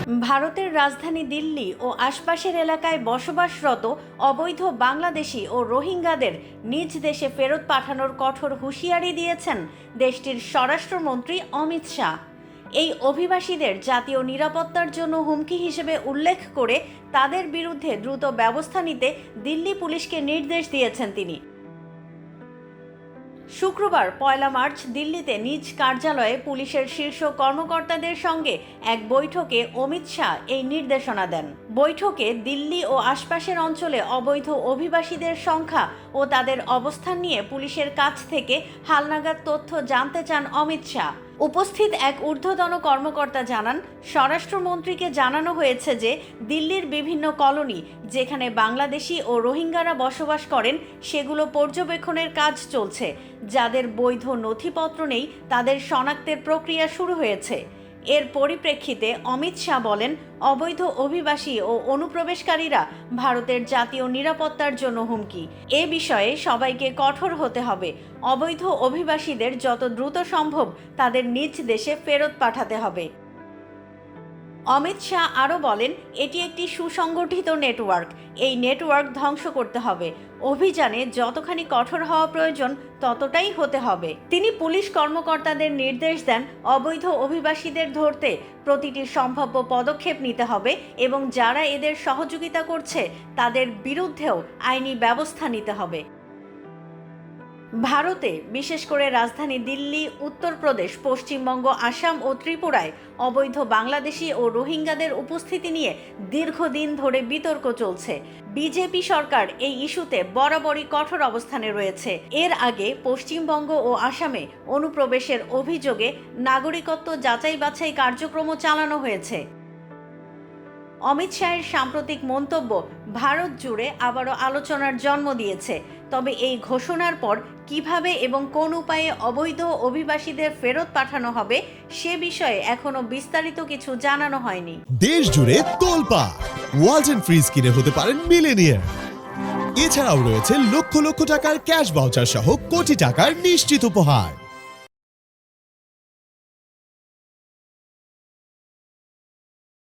ভারতের রাজধানী দিল্লি ও আশপাশের এলাকায় বসবাসরত অবৈধ বাংলাদেশি ও রোহিঙ্গাদের নিজ দেশে ফেরত পাঠানোর কঠোর হুঁশিয়ারি দিয়েছেন দেশটির স্বরাষ্ট্রমন্ত্রী অমিত শাহ। এই অভিবাসীদের জাতীয় নিরাপত্তার জন্য হুমকি হিসেবে উল্লেখ করে তাদের বিরুদ্ধে দ্রুত ব্যবস্থা নিতে দিল্লি পুলিশকে নির্দেশ দিয়েছেন তিনি। শুক্রবার 1 মার্চ দিল্লিতে নিজ কার্যালয়ে পুলিশের শীর্ষ কর্মকর্তাদের সঙ্গে এক বৈঠকে অমিত শাহ এই নির্দেশনা দেন। বৈঠকে দিল্লি ও আশপাশের অঞ্চলে অবৈধ অভিবাসীদের সংখ্যা ও তাদের অবস্থান নিয়ে পুলিশের কাছ থেকে হালনাগাদ তথ্য জানতে চান অমিত শাহ। উপস্থিত এক ঊর্ধ্বতন কর্মকর্তা জানান, স্বরাষ্ট্রমন্ত্রীকে জানানো হয়েছে যে দিল্লির বিভিন্ন কলোনি যেখানে বাংলাদেশি ও রোহিঙ্গারা বসবাস করেন সেগুলো পর্যবেক্ষণের কাজ চলছে। যাদের বৈধ নথিপত্র নেই তাদের শনাক্তের প্রক্রিয়া শুরু হয়েছে। এর পরিপ্রেক্ষিতে অমিত শাহ বলেন, অবৈধ অভিবাসী ও অনুপ্রবেশকারীরা ভারতের জাতীয় নিরাপত্তার জন্য হুমকি। এ বিষয়ে সবাইকে কঠোর হতে হবে। অবৈধ অভিবাসীদের যত দ্রুত সম্ভব তাদের নিজ দেশে ফেরত পাঠাতে হবে। অমিত শাহ আরও বলেন, এটি একটি সুসংগঠিত নেটওয়ার্ক। এই নেটওয়ার্ক ধ্বংস করতে হবে। অভিযানে যতখানি কঠোর হওয়া প্রয়োজন ততটাই হতে হবে। তিনি পুলিশ কর্মকর্তাদের নির্দেশ দেন, অবৈধ অভিবাসীদের ধরতে প্রতিটি সম্ভাব্য পদক্ষেপ নিতে হবে এবং যারা এদের সহযোগিতা করছে তাদের বিরুদ্ধেও আইনি ব্যবস্থা নিতে হবে। ভারতে, বিশেষ করে রাজধানী দিল্লি, উত্তরপ্রদেশ, পশ্চিমবঙ্গ, আসাম ও ত্রিপুরায় অবৈধ বাংলাদেশি ও রোহিঙ্গাদের উপস্থিতি নিয়ে দীর্ঘদিন ধরে বিতর্ক চলছে। বিজেপি সরকার এই ইস্যুতে বরাবরই কঠোর অবস্থানে রয়েছে। এর আগে পশ্চিমবঙ্গ ও আসামে অনুপ্রবেশের অভিযোগে নাগরিকত্ব যাচাই বাছাই কার্যক্রমও চালানো হয়েছে। অমিত শাহের সাম্প্রতিক মন্তব্য ভারত জুড়ে আবারও আলোচনার জন্ম দিয়েছে। তবে এই ঘোষণার পর কিভাবে এবং কোন উপায়ে অবৈধ অভিবাসীদের ফেরত পাঠানো হবে সে বিষয়ে এখনো বিস্তারিত কিছু জানানো হয়নি। দেশ জুড়ে তোলপাড়, ওয়ালটন ফ্রিজ কিনে হতে পারেন মিলেনিয়ার। এছাড়াও রয়েছে লক্ষ লক্ষ টাকার ক্যাশ ভাউচার সহ কোটি টাকার নিশ্চিত উপহার।